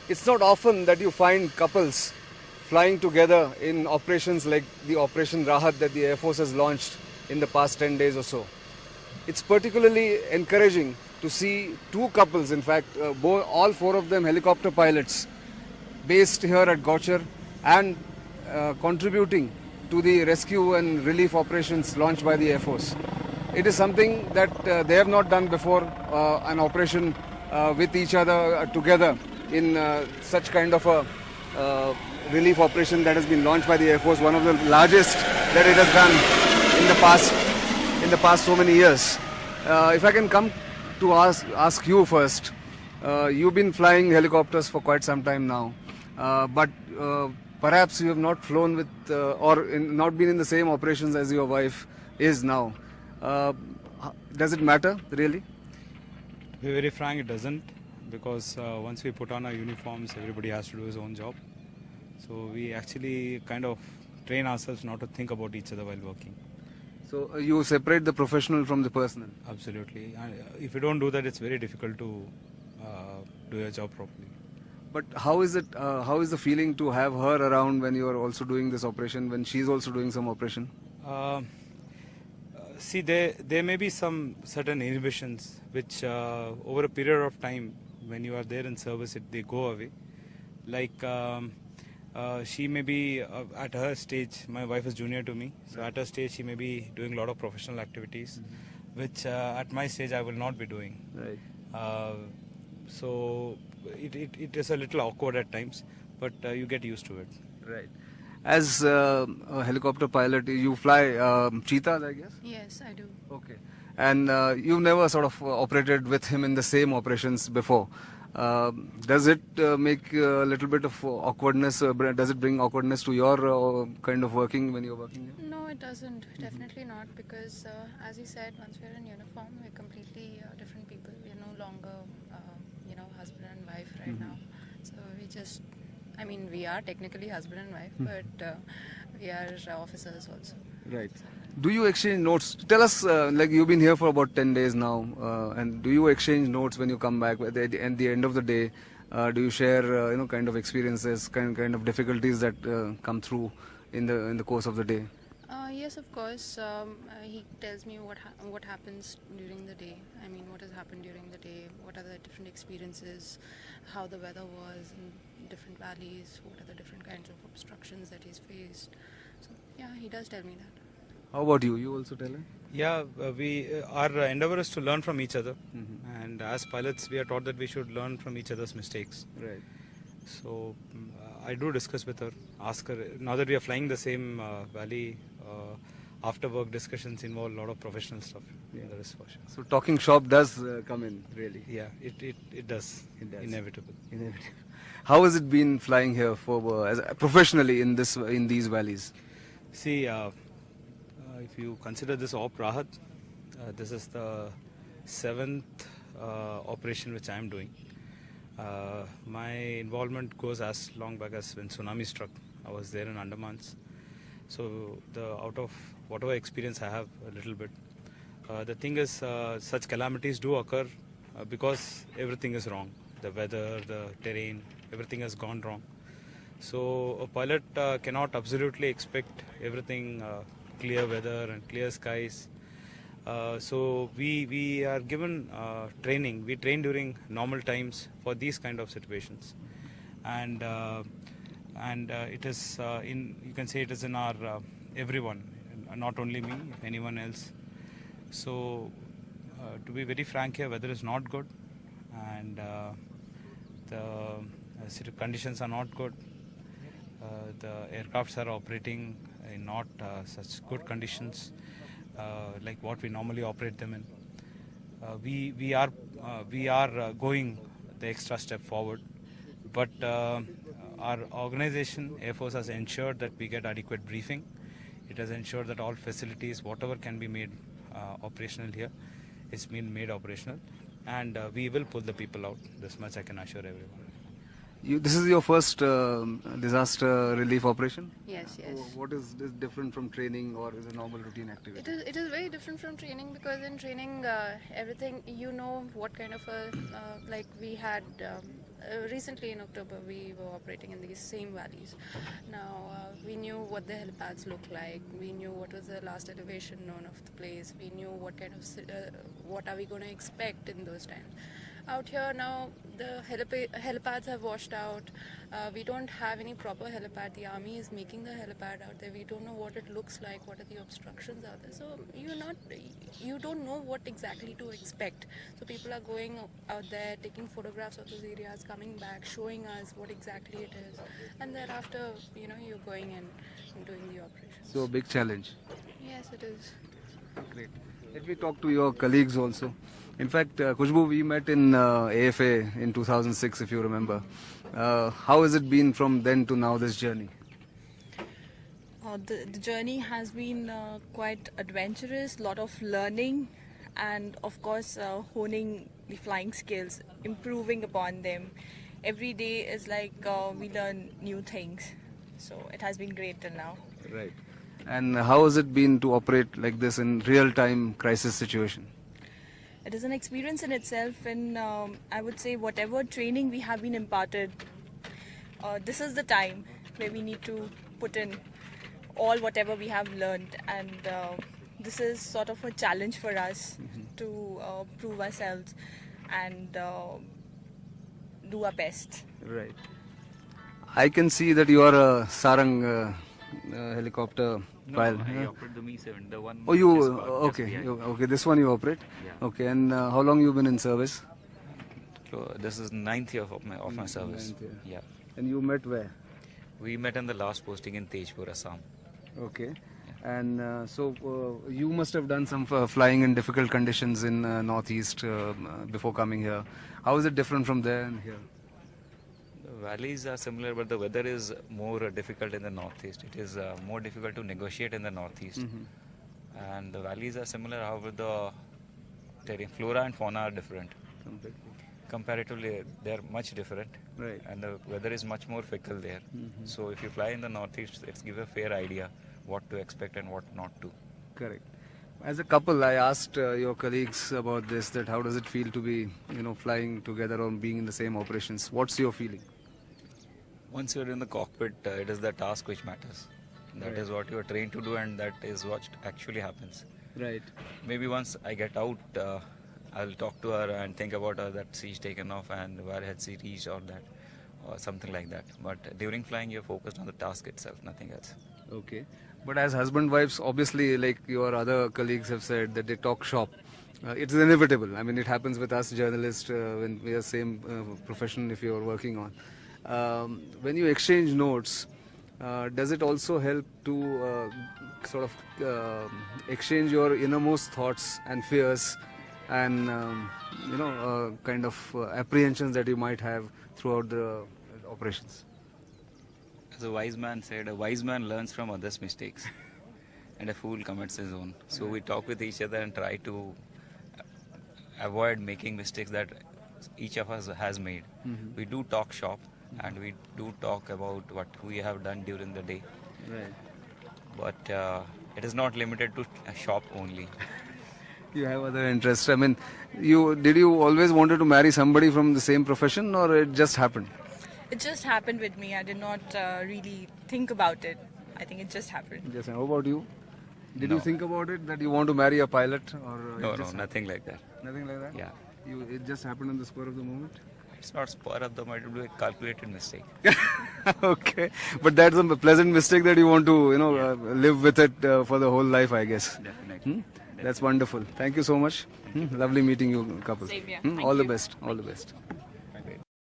It's not often that you find couples flying together in operations like the Operation Rahat that the Air Force has launched in the past 10 days or so. It's particularly encouraging to see two couples, in fact, all four of them helicopter pilots, based here at Gauchar and contributing to the rescue and relief operations launched by the Air Force. It is something that they have not done before, an operation with each other together in such kind of a relief operation that has been launched by the Air Force, one of the largest that it has done in the past so many years. If I can come to ask you first, you've been flying helicopters for quite some time now, but perhaps you have not flown with not been in the same operations as your wife is now. Does it matter really? To be very frank, it doesn't, because once we put on our uniforms, everybody has to do his own job. So we actually kind of train ourselves not to think about each other while working. So you separate the professional from the personal? Absolutely. If you don't do that, it's very difficult to do your job properly. But how is it? How is the feeling to have her around when you are also doing this operation, when she's also doing some operation? See, there may be some certain inhibitions which over a period of time, when you are there in service, they go away. Like she may be at her stage, my wife is junior to me, so at her stage she may be doing a lot of professional activities, which at my stage I will not be doing. Right. So it is a little awkward at times, but you get used to it. Right. As a helicopter pilot, you fly cheetahs, I guess? Yes, I do. Okay. And you've never sort of operated with him in the same operations before. Does it make a little bit of awkwardness? Does it bring awkwardness to your kind of working when you're working here? No, it doesn't. Definitely not, because as you said, once we're in uniform, we're completely different people. We're no longer, husband and wife right now. So we are technically husband and wife, but we are officers also. Right. Do you exchange notes? Tell us, like you've been here for about 10 days now, and do you exchange notes when you come back? At the end of the day, do you share, kind of experiences, kind of difficulties that come through in the course of the day? Yes, of course. He tells me what happens during the day. I mean, what has happened during the day, what are the different experiences, how the weather was in different valleys, what are the different kinds of obstructions that he's faced. So, yeah, he does tell me that. How about you? You also tell him? Yeah, our endeavor is to learn from each other, and as pilots, we are taught that we should learn from each other's mistakes. Right. So I do discuss with her, ask her. Now that we are flying the same valley, after work discussions involve a lot of professional stuff. Yeah. That is for sure. So talking shop does come in, really. Yeah, it does. It does. Inevitable. How has it been flying here professionally in these valleys? See, if you consider this Op Rahat, this is the 7th operation which I am doing. My involvement goes as long back as when tsunami struck. I was there in Andamans. So out of whatever experience I have a little bit, the thing is such calamities do occur because everything is wrong. The weather, the terrain, everything has gone wrong. So a pilot cannot absolutely expect everything clear weather and clear skies. So we are given training. We train during normal times for these kind of situations, and it is you can say it is in our everyone, not only me, anyone else. So to be very frank here, weather is not good, and the conditions are not good. The aircrafts are operating in not such good conditions like what we normally operate them in. We are going the extra step forward, but our organization, Air Force, has ensured that we get adequate briefing. It has ensured that all facilities, whatever can be made operational here, is being made operational, and we will pull the people out. This much I can assure everyone. This is your first disaster relief operation? Yes. What is this different from training or is a normal routine activity? It is very different from training, because in training, everything, what kind of we had recently in October we were operating in these same valleys. Now we knew what the helipads look like. We knew what was the last elevation known of the place. We knew what kind of what are we going to expect in those times. Out here now, the helipads have washed out. We don't have any proper helipad. The army is making the helipad out there. We don't know what it looks like. What are the obstructions out there? So you don't know what exactly to expect. So people are going out there, taking photographs of those areas, coming back, showing us what exactly it is, and thereafter, you're going in and doing the operations. So a big challenge. Yes, it is. Great. Let me talk to your colleagues also. In fact, Khushbu, we met in AFA in 2006, if you remember. How has it been from then to now, this journey? The journey has been quite adventurous, lot of learning, and of course honing the flying skills, improving upon them. Every day is like we learn new things. So it has been great till now. Right. And how has it been to operate like this in real-time crisis situation? It is an experience in itself, and I would say whatever training we have been imparted, this is the time where we need to put in all whatever we have learned, and this is sort of a challenge for us to prove ourselves and do our best. Right. I can see that you are a Sarang helicopter pilot. I operate the Mi-7, the one. Oh, you just parked just okay? behind. Okay, this one you operate. Yeah. Okay, and how long you been in service? So this is 9th year of my service. 9th year. Yeah. And you met where? We met in the last posting in Tejpur, Assam. Okay. And so you must have done some flying in difficult conditions in northeast before coming here. How is it different from there and here? The valleys are similar, but the weather is more difficult in the northeast. It is more difficult to negotiate in the northeast. And the valleys are similar, however the flora and fauna are different. Comparatively, they are much different. Right. And the weather is much more fickle there. So if you fly in the northeast, it gives a fair idea what to expect and what not to. Correct. As a couple, I asked your colleagues about this, that how does it feel to be, flying together or being in the same operations? What's your feeling? Once you're in the cockpit, it is the task which matters. That is what you are trained to do, and that is what actually happens. Right. Maybe once I get out, I'll talk to her and think about her that she's taken off and where had she reached or that, or something like that. But during flying, you're focused on the task itself, nothing else. Okay. But as husband-wives, obviously, like your other colleagues have said, that they talk shop. It's inevitable. I mean, it happens with us journalists when we are same profession if you're working on. When you exchange notes, does it also help to sort of exchange your innermost thoughts and fears and, kind of apprehensions that you might have throughout the operations? As a wise man said, a wise man learns from others' mistakes and a fool commits his own. So we talk with each other and try to avoid making mistakes that each of us has made. We do talk shop and we do talk about what we have done during the day. Right. But it is not limited to a shop only. You have other interests. I mean, did you always wanted to marry somebody from the same profession, or it just happened? It just happened with me. I did not really think about it. I think it just happened. Just how about you? Did No. you think about it that you want to marry a pilot, or No, nothing like that. nothing like that? Yeah. It just happened on the spur of the moment. It's not spur of the moment, it will be a calculated mistake. Okay, but that's a pleasant mistake that you want to, live with it for the whole life, I guess. Definitely. That's wonderful. Thank you so much. Lovely meeting you, couple. Same here. All Thank the you. best. All the best.